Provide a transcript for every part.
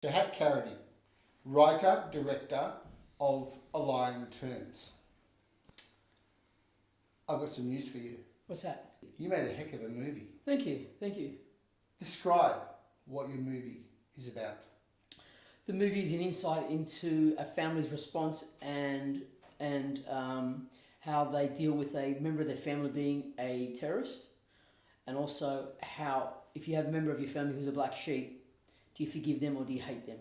Serhat Caradee, writer, director of A Lion Returns. I've got some news for you. What's that? You made a heck of a movie. Thank you, thank you. Describe what your movie is about. The movie is an insight into a family's response and how they deal with a member of their family being a terrorist, and also how if you have a member of your family who's a black sheep, do you forgive them or do you hate them?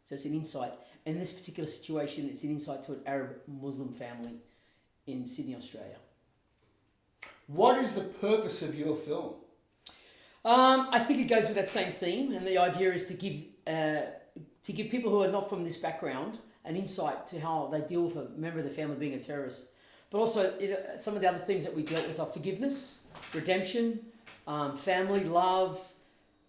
So it's an insight. And in this particular situation, it's an insight to an Arab Muslim family in Sydney, Australia. What is the purpose of your film? I think it goes with that same theme, and the idea is to give people who are not from this background an insight to how they deal with a member of the family being a terrorist. But also, some of the other things that we dealt with are forgiveness, redemption, family, love,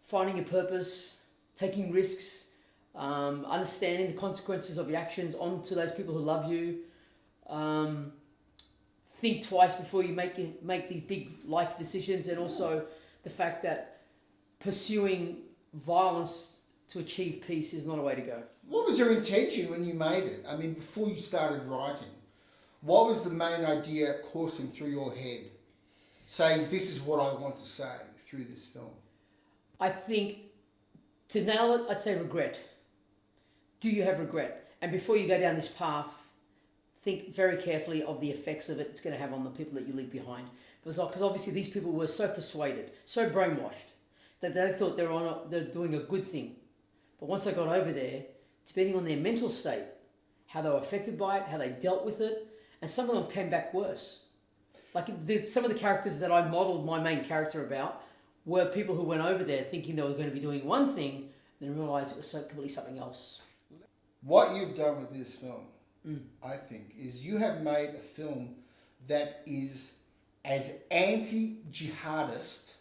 finding a purpose, taking risks, understanding the consequences of your actions onto those people who love you. Think twice before you make these big life decisions, and also the fact that pursuing violence to achieve peace is not a way to go. What was your intention when you made it? I mean, before you started writing, what was the main idea coursing through your head, saying this is what I want to say through this film? I think to nail it, I'd say regret. Do you have regret? And before you go down this path, think very carefully of the effects of it's going to have on the people that you leave behind. Because obviously these people were so persuaded, so brainwashed, that they thought they're doing a good thing. But once they got over there, depending on their mental state, how they were affected by it, how they dealt with it, and some of them came back worse. Like some of the characters that I modelled my main character about were people who went over there thinking they were going to be doing one thing, and then realised it was completely something else. What you've done with this film, I think, is you have made a film that is as anti-jihadist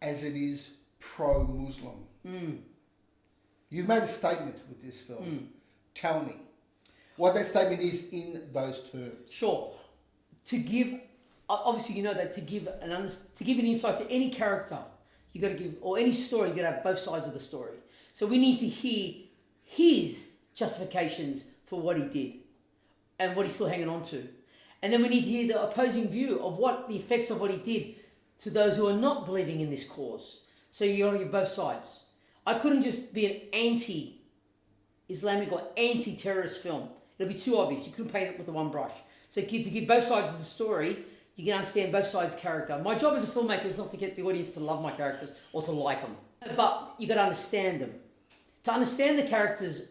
as it is pro-Muslim. You've made a statement with this film. Tell me what that statement is in those terms. Sure. To give, obviously you know that to give an insight to any character, you got to give, or any story, you got to have both sides of the story. So we need to hear his justifications for what he did and what he's still hanging on to. And then we need to hear the opposing view of what the effects of what he did to those who are not believing in this cause. So you got to give both sides. I couldn't just be an anti-Islamic or anti-terrorist film. It'll be too obvious. You couldn't paint it with the one brush. So to give both sides of the story, you can understand both sides' character. My job as a filmmaker is not to get the audience to love my characters or to like them, but you got to understand them. To understand the characters'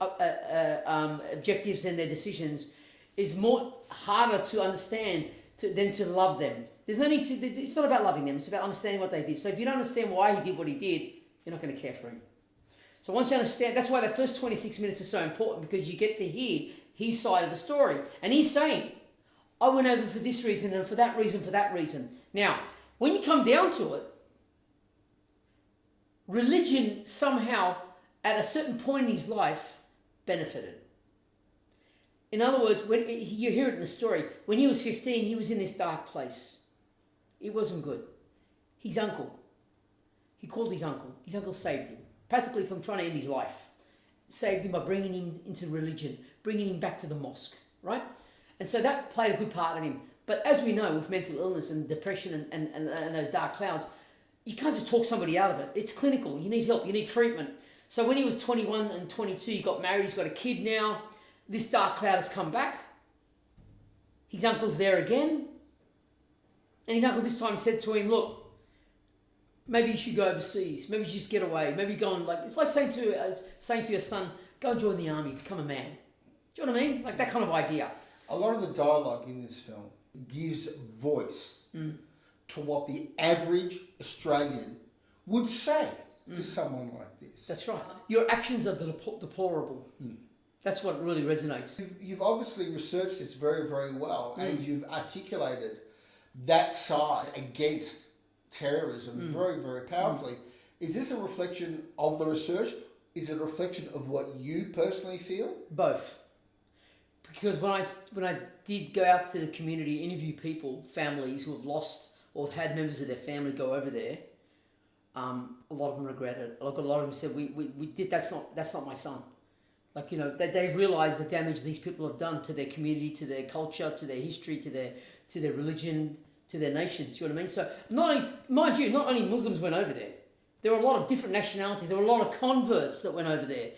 objectives and their decisions is more harder to understand than to love them. There's no need to. It's not about loving them. It's about understanding what they did. So if you don't understand why he did what he did, you're not going to care for him. So once you understand, that's why the first 26 minutes is so important, because you get to hear his side of the story. And he's saying, I went over for this reason and for that reason, for that reason. Now, when you come down to it, religion somehow, at a certain point in his life, benefited. In other words, when you hear it in the story, when he was 15, he was in this dark place. It wasn't good. His uncle, he called his uncle. His uncle saved him, practically from trying to end his life. Saved him by bringing him into religion, bringing him back to the mosque, right? And so that played a good part in him. But as we know, with mental illness and depression and those dark clouds, you can't just talk somebody out of it. It's clinical. You need help. You need treatment. So when he was 21 and 22, he got married. He's got a kid now. This dark cloud has come back. His uncle's there again. And his uncle this time said to him, look, maybe you should go overseas. Maybe you should just get away. Maybe go and, it's like saying to your son, go and join the army, become a man. Do you know what I mean? Like that kind of idea. A lot of the dialogue in this film gives voice to what the average Australian would say to someone like this. That's right. Your actions are deplorable. That's what really resonates. You've obviously researched this very, very well, and you've articulated that side against terrorism very, very powerfully. Is this a reflection of the research? Is it a reflection of what you personally feel? Both. Because when I did go out to the community, interview people, families who have lost or have had members of their family go over there, a lot of them regret it. Like a lot of them said, we did, that's not my son. Like, you know, they realize the damage these people have done to their community, to their culture, to their history, to their religion, to their nations. You know what I mean? So not only, mind you, not only Muslims went over there. There were a lot of different nationalities. There were a lot of converts that went over there,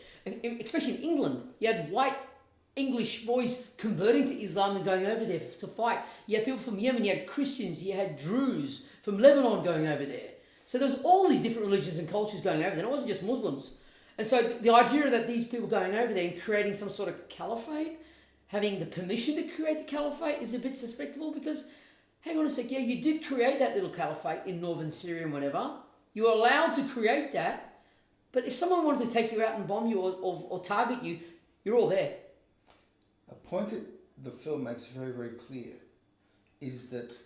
especially in England. You had white English boys converting to Islam and going over there to fight. You had people from Yemen. You had Christians. You had Druze from Lebanon going over there. So there was all these different religions and cultures going over there. It wasn't just Muslims. And so the idea that these people going over there and creating some sort of caliphate, having the permission to create the caliphate is a bit suspectable because, hang on a sec, yeah, you did create that little caliphate in northern Syria and whatever. You were allowed to create that, but if someone wanted to take you out and bomb you or target you, you're all there. A point that the film makes very, very clear is that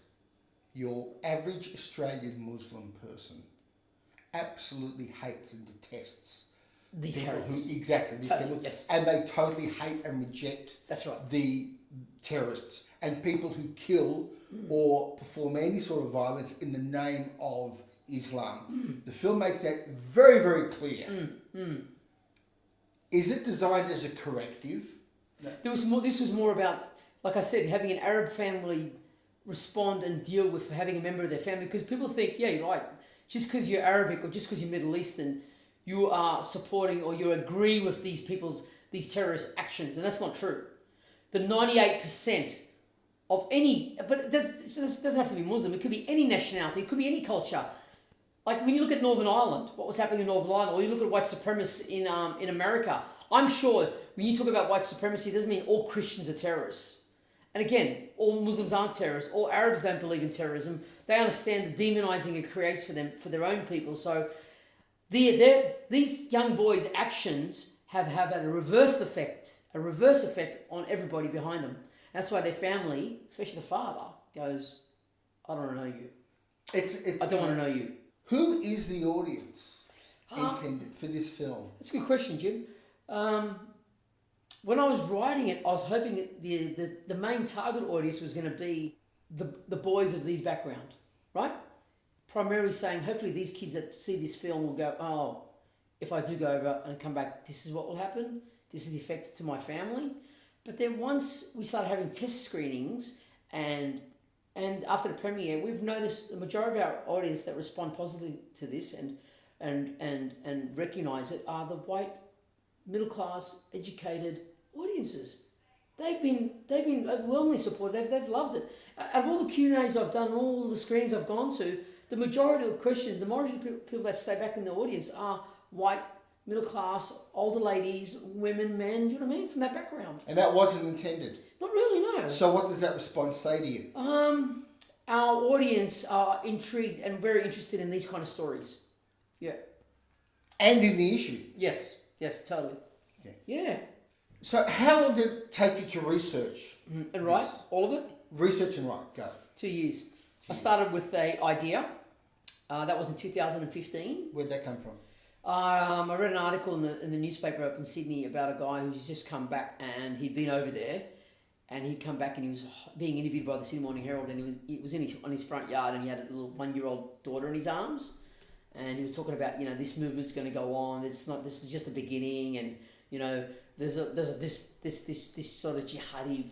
your average Australian Muslim person absolutely hates and detests These people characters. these Totally, people, yes. and they totally hate and reject That's right. the terrorists and people who kill or perform any sort of violence in the name of Islam. The film makes that very, very clear. Is it designed as a corrective? No. This was more about, like I said, having an Arab family respond and deal with having a member of their family. Because people think, yeah, you're right. Just because you're Arabic or just because you're Middle Eastern, you are supporting or you agree with these terrorist actions, and that's not true. The 98% of any, but it doesn't have to be Muslim. It could be any nationality. It could be any culture. Like when you look at Northern Ireland, what was happening in Northern Ireland, or you look at white supremacy in America, I'm sure when you talk about white supremacy, it doesn't mean all Christians are terrorists. And again, all Muslims aren't terrorists. All Arabs don't believe in terrorism. They understand the demonizing it creates for them, for their own people. So these young boys' actions have had a reverse effect on everybody behind them. That's why their family, especially the father, goes, I don't want to know you. I don't want to know you. Who is the audience intended for this film? That's a good question, Jim. When I was writing it, I was hoping that the main target audience was going to be the boys of these background, right? Primarily saying, hopefully these kids that see this film will go, oh, if I do go over and come back, this is what will happen. This is the effect to my family. But then once we started having test screenings and after the premiere, we've noticed the majority of our audience that respond positively to this and recognise it are the white, middle class, educated audiences. They've been overwhelmingly supportive. They've loved it. Out of all the Q&As I've done, all the screenings I've gone to, the majority of questions, the majority of people that stay back in the audience are white, middle class, older ladies, women, men. You know what I mean? From that background. And that wasn't intended. Not really, no. So what does that response say to you? Our audience are intrigued and very interested in these kind of stories. Yeah. And in the issue. Yes, totally. Okay. Yeah. So how long did it take you to research? And write all of it? Research and write, go. 2 years. I started with an idea. That was in 2015. Where'd that come from? I read an article in the newspaper up in Sydney about a guy who's just come back, and he'd been over there, and he'd come back and he was being interviewed by the Sydney Morning Herald, and he was on his front yard, and he had a little 1-year-old daughter in his arms, and he was talking about, this movement's going to go on. This is just the beginning, and there's this sort of jihadi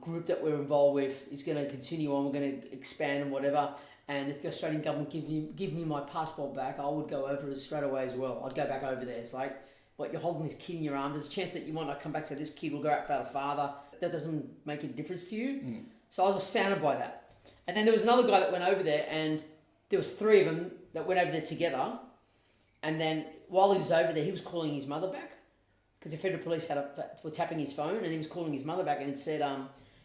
group that we're involved with is going to continue on. We're going to expand and whatever. And if the Australian government give me my passport back, I would go over it straight away as well. I'd go back over there. It's like, what, you're holding this kid in your arm. There's a chance that you might not come back, so this kid will go out without a father. That doesn't make a difference to you. So I was astounded by that. And then there was another guy that went over there, and there was 3 of them that went over there together. And then while he was over there, he was calling his mother back because the federal police were tapping his phone, and he was calling his mother back, and it said,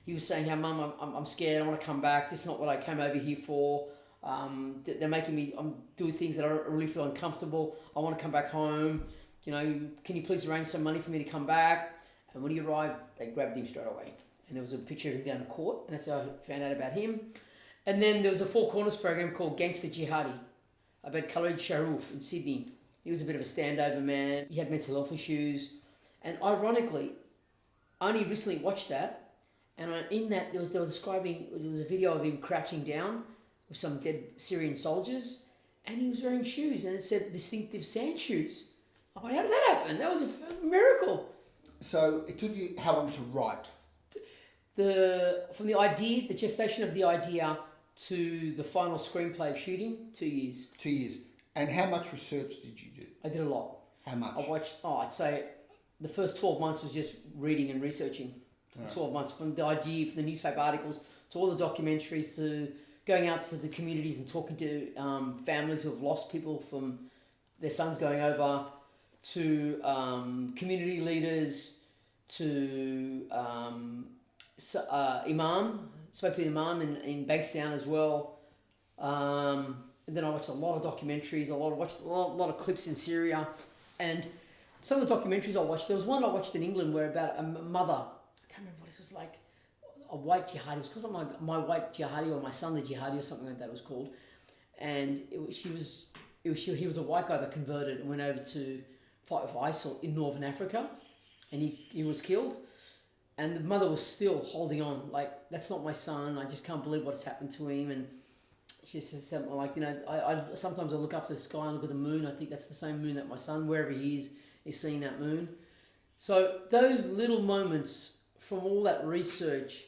he was saying, "How, Mum, I'm scared. I want to come back. This is not what I came over here for. They're making me. I'm doing things that I really feel uncomfortable. I want to come back home. Can you please arrange some money for me to come back?" And when he arrived, they grabbed him straight away. And there was a picture of him going to court, and that's how I found out about him. And then there was a 4 Corners program called Gangster Jihadi about Khalid Sharoof in Sydney. He was a bit of a standover man. He had mental health issues. And ironically, I only recently watched that. And in that, there was a video of him crouching down with some dead Syrian soldiers. and he was wearing shoes, and it said distinctive sand shoes. I went, how did that happen? That was a miracle. So it took you how long to write? From the idea, the gestation of the idea to the final screenplay of shooting, 2 years. 2 years. And how much research did you do? I did a lot. How much? I watched, I'd say the first 12 months was just reading and researching. For the 12 months, from the idea, from the newspaper articles, to all the documentaries, to going out to the communities and talking to families who have lost people from their sons going over, to community leaders, to imam, spoke to an imam in Bankstown as well. And then I watched a lot of documentaries, watched a lot of clips in Syria. And some of the documentaries I watched, there was one I watched in England where about a mother, I can't remember what this was like, a white jihadi. It was because of my white jihadi or my son the jihadi or something like that it was called. And he was a white guy that converted and went over to fight with ISIL in Northern Africa, and he was killed. And the mother was still holding on, like, that's not my son, I just can't believe what's happened to him. And she says something like, I sometimes I look up to the sky and look at the moon, I think that's the same moon that my son, wherever he is seeing that moon. So those little moments from all that research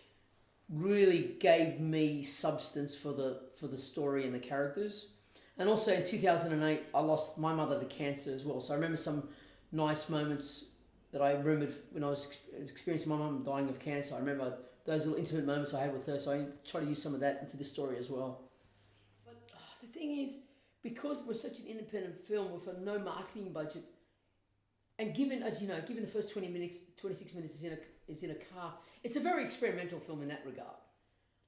really gave me substance for the story and the characters. And also in 2008, I lost my mother to cancer as well. So I remember some nice moments that I remembered when I was experiencing my mum dying of cancer. I remember those little intimate moments I had with her. So I try to use some of that into this story as well. But the thing is, because we're such an independent film with a no marketing budget, and given the first 26 minutes is in a car, it's a very experimental film in that regard.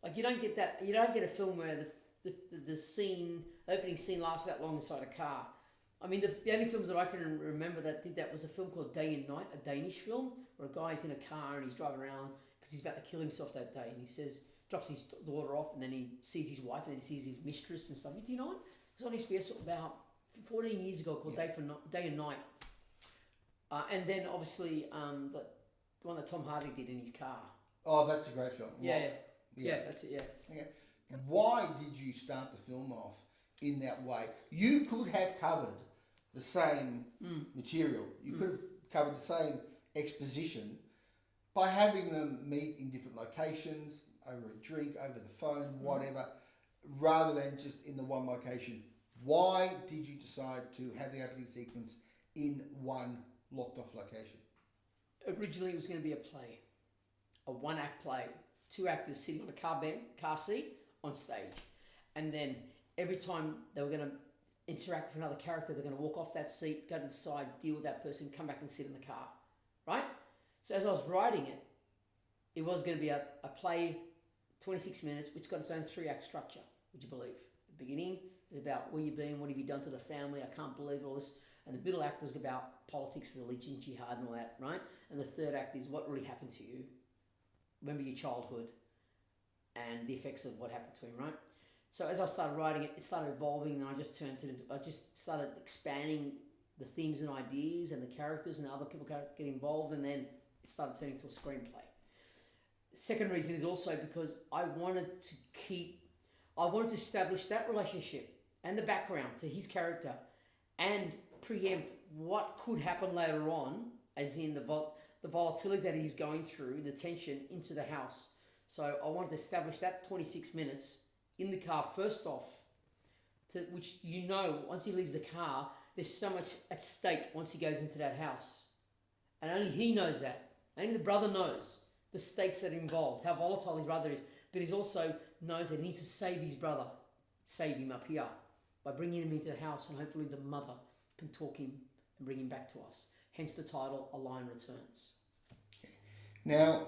Like you don't get a film where the opening scene lasts that long inside a car. I mean, the only films that I can remember that did that was a film called Day and Night, a Danish film, where a guy's in a car and he's driving around because he's about to kill himself that day, and he drops his daughter off, and then he sees his wife, and then he sees his mistress and stuff. Do you know it? It was on SBS about 14 years ago called Day and Night. And then obviously the one that Tom Hardy did in his car. Oh, that's a great film. Yeah, that's it. Yeah. Okay. Why did you start the film off in that way? You could have covered the same material. You could have covered the same exposition by having them meet in different locations, over a drink, over the phone, whatever, rather than just in the one location. Why did you decide to have the opening sequence in one locked off location? Originally, it was going to be a play, a one-act play, 2 actors sitting on a car seat on stage, and then every time they were going to interact with another character, they're going to walk off that seat, go to the side, deal with that person, come back and sit in the car, right? So as I was writing it, it was going to be a play, 26 minutes, which got its own 3-act structure, would you believe? The beginning is about where you've been, what have you done to the family, I can't believe all this. And the middle act was about politics, religion, jihad and all that, right? And the 3rd act is what really happened to you. Remember your childhood and the effects of what happened to him, right? So as I started writing it, it started evolving, and I just started expanding the themes and ideas and the characters, and other people get involved, and then it started turning into a screenplay. Second reason is also because I wanted to establish that relationship and the background to his character and preempt what could happen later on, as in the volatility that he's going through, the tension into the house. So I wanted to establish that 26 minutes in the car first off, which once he leaves the car, there's so much at stake once he goes into that house. And only he knows that. Only the brother knows the stakes that are involved, how volatile his brother is. But he also knows that he needs to save his brother, save him up here, by bringing him into the house, and hopefully the mother can talk him and bring him back to us. Hence the title, A Lion Returns. Now,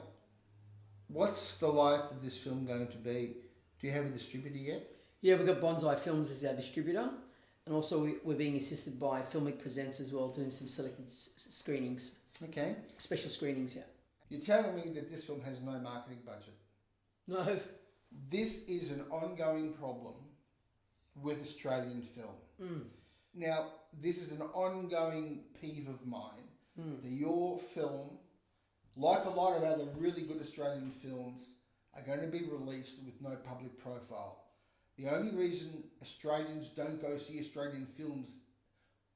what's the life of this film going to be? Do you have a distributor yet? Yeah, we've got Bonsai Films as our distributor, and also we're being assisted by Filmic Presents as well, doing some selected screenings. Okay. Special screenings, yeah. You're telling me that this film has no marketing budget? No. This is an ongoing problem with Australian film. Now, this is an ongoing peeve of mine, that your film, like a lot of other really good Australian films, are going to be released with no public profile. The only reason Australians don't go see Australian films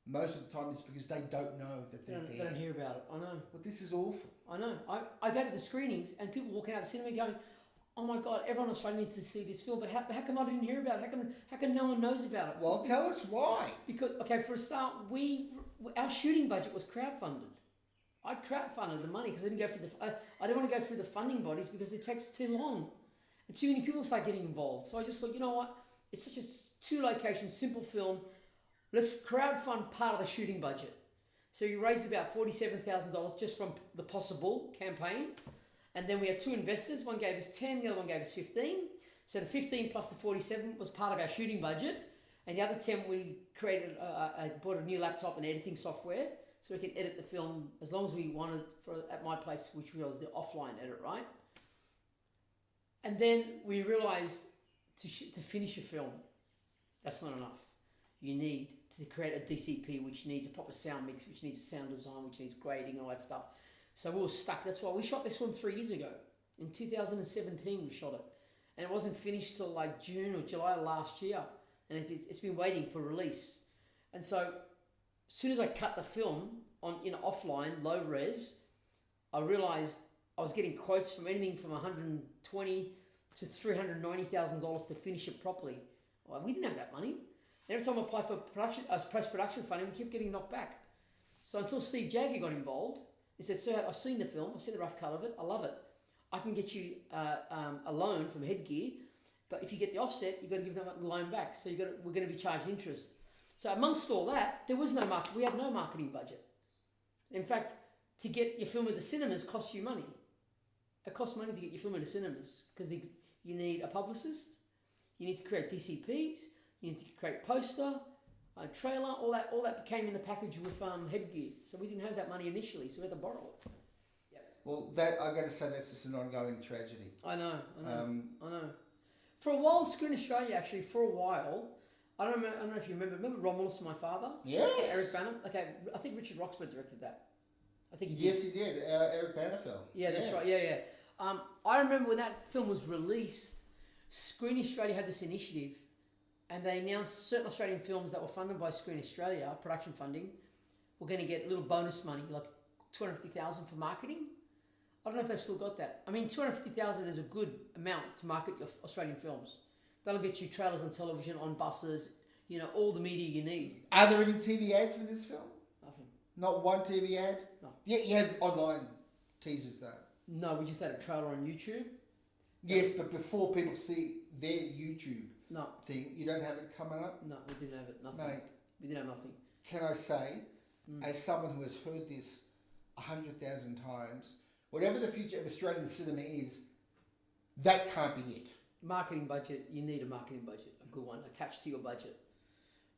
most of the time is because they don't know that they're there. They don't hear about it. I know. But this is awful. I know. I go to the screenings and people walking out of the cinema going, "Oh my God, everyone in Australia needs to see this film, but how come I didn't hear about it? How come no one knows about it?" Well, tell us why. Because, okay, for a start, our shooting budget was crowdfunded. I crowdfunded the money because I didn't go through I didn't want to go through the funding bodies because it takes too long. And too many people start getting involved. So I just thought, you know what? It's such a 2-location, simple film. Let's crowdfund part of the shooting budget. So we raised about $47,000 just from the Possible campaign. And then we had 2 investors. One gave us 10, the other one gave us 15. So the 15 plus the 47 was part of our shooting budget. And the other 10 we created, I bought a new laptop and editing software so we could edit the film as long as we wanted at my place, which was the offline edit, right? And then we realized to finish a film, that's not enough. You need to create a DCP, which needs a proper sound mix, which needs sound design, which needs grading and all that stuff. So we were stuck. That's why we shot this film 3 years ago. In 2017 we shot it. And it wasn't finished till like June or July last year. And it's been waiting for release. And so as soon as I cut the film in offline, low res, I realized I was getting quotes from anything from $120,000 to $390,000 to finish it properly. Well, we didn't have that money. Every time I applied for post-production funding, we kept getting knocked back. So until Steve Jagger got involved, he said, "Sir, I've seen the film, I've seen the rough cut of it, I love it. I can get you a loan from Headgear, but if you get the offset, you've got to give them the loan back. So we're going to be charged interest." So amongst all that, there was no market. We had no marketing budget. In fact, to get your film into cinemas costs you money. It costs money to get your film into cinemas because you need a publicist, you need to create DCPs, you need to create poster, a trailer, all that came in the package with Headgear. So we didn't have that money initially, so we had to borrow it. Yep. Well, that I got to say that's just an ongoing tragedy. I know. For a while, Screen Australia actually, I don't know if you remember Romulus, My Father? Yes. Eric Bana? Okay, I think Richard Roxburgh directed that. I think he did. Yes, he did. Eric Bana film. Yeah, that's right. Yeah. I remember when that film was released, Screen Australia had this initiative, and they announced certain Australian films that were funded by Screen Australia, production funding, were going to get a little bonus money, like $250,000 for marketing. I don't know if they still got that. I mean, $250,000 is a good amount to market your Australian films. That'll get you trailers on television, on buses, all the media you need. Are there any TV ads for this film? Nothing. Not one TV ad? No. Yeah, you have online teasers though. No, we just had a trailer on YouTube. Yes, but before people see their YouTube No. thing, you don't have it coming up? No, we didn't have it. Nothing. Mate, We didn't have nothing. can I say, as someone who has heard this 100,000 times, whatever the future of Australian cinema is, that can't be it. Marketing budget, you need a marketing budget, a good one, attached to your budget.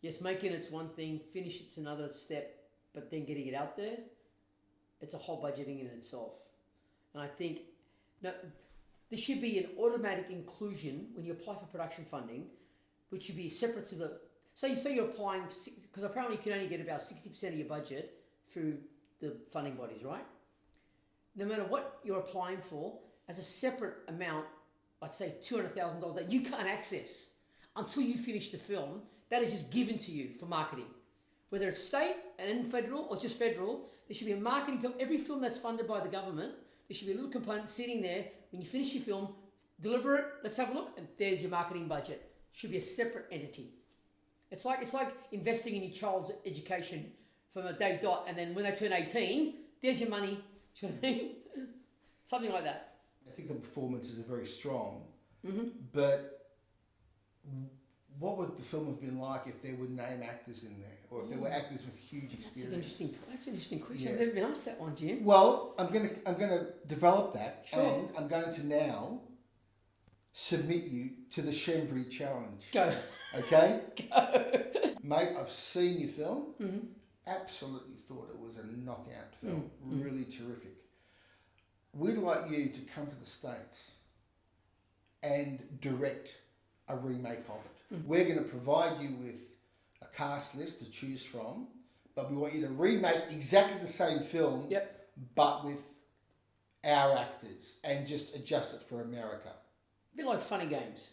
Yes, making it's one thing, finish it's another step, but then getting it out there, it's a whole budgeting in itself. And I think there should be an automatic inclusion when you apply for production funding, which should be separate to the... So you're applying, because apparently you can only get about 60% of your budget through the funding bodies, right? No matter what you're applying for, as a separate amount, like say $200,000 that you can't access until you finish the film, that is just given to you for marketing. Whether it's state and federal or just federal, there should be a marketing... Every film that's funded by the government, there should be a little component sitting there. When you finish your film, deliver it, let's have a look, and there's your marketing budget. Should be a separate entity. It's like investing in your child's education from a day dot, and then when they turn 18, there's your money. Do you know what I mean? Something like that. I think the performances are very strong, but what would the film have been like if there were name actors in there, or if there were actors with huge experience? That's an interesting question. Yeah. I've never been asked that one, Jim. Well, I'm gonna develop that, Sure. and I'm going to now submit you to the Shembri challenge. Go. Okay? Go. Mate, I've seen your film. Absolutely thought it was a knockout film. Really terrific. We'd like you to come to the States and direct a remake of it. We're going to provide you with a cast list to choose from, but we want you to remake exactly the same film, but with our actors, and just adjust it for America. A bit like Funny Games.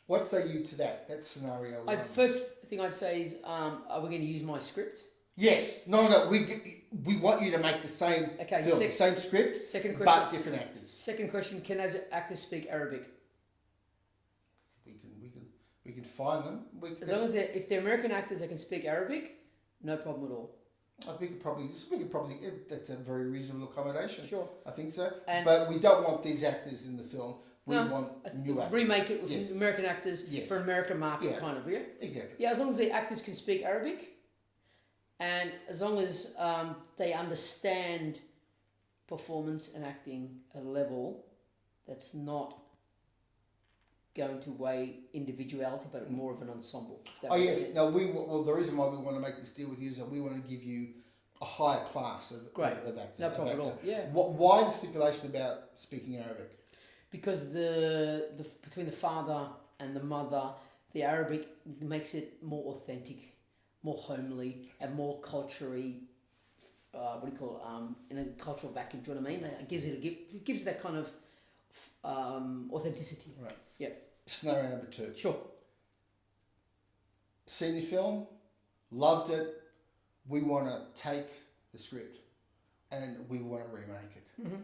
What say you to that? That's scenario one. First thing I'd say is, are we going to use my script? Yes. No. We want you to make the same film, same script, second question, but different actors. Second question: can actors speak Arabic? We can find them. As long as if they're American actors that can speak Arabic, no problem at all. We could probably. That's a very reasonable accommodation. Sure. I think so. But we don't want these actors in the film. We want new actors. Remake it with American actors for American market, kind of. Yeah. Exactly. Yeah, as long as the actors can speak Arabic, and as long as they understand performance and acting at a level that's not going to weigh individuality, but more of an ensemble. Oh yes. Sense. No, the reason why we want to make this deal with you is that we want to give you a higher class of actors. No problem at all. Yeah. Why the stipulation about speaking Arabic? Because the between the father and the mother, the Arabic makes it more authentic, more homely, and more culturally. What do you call it? In a cultural vacuum. Do you know what I mean? It gives that kind of authenticity. Right. Yeah. Scenario number 2. Sure. Seen the film, loved it. We want to take the script and we want to remake it. Mm-hmm.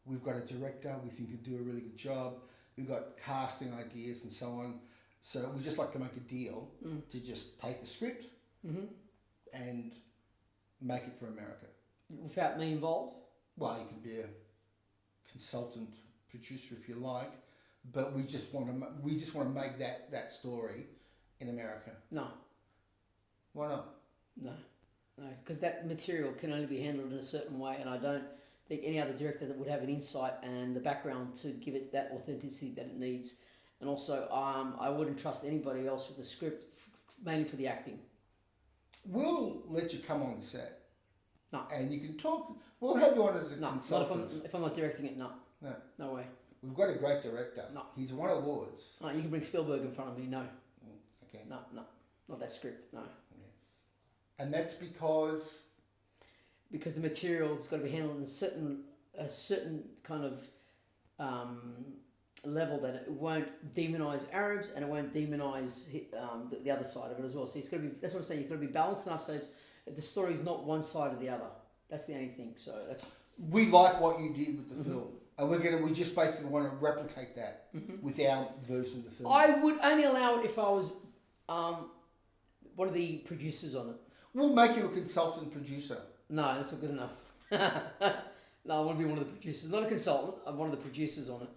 We've got a director we think could do a really good job. We've got casting ideas and so on. So we just like to make a deal to just take the script and make it for America. Without me involved? Well, you can be a consultant producer if you like, but we just want to make that story in America. No. Why not? No, because that material can only be handled in a certain way, and I don't think any other director that would have an insight and the background to give it that authenticity that it needs. And also, I wouldn't trust anybody else with the script, mainly for the acting. We'll let you come on the set. No. And you can talk. We'll have you on as a consultant. Not if I'm not directing it. No. No. No way. We've got a great director. No. He's won awards. No, you can bring Spielberg in front of me. No. Okay. No. Not that script. No. Yeah. And that's because the material's got to be handled in a certain kind of level that it won't demonise Arabs and it won't demonise the other side of it as well. So it's got to be. That's what I'm saying. You've got to be balanced enough so the story's not one side or the other. That's the only thing. So that's. We like what you did with the film, and we just basically want to replicate that with our version of the film. I would only allow it if I was one of the producers on it. We'll make you a consultant producer. No, that's not good enough. No, I want to be one of the producers, not a consultant. I'm one of the producers on it.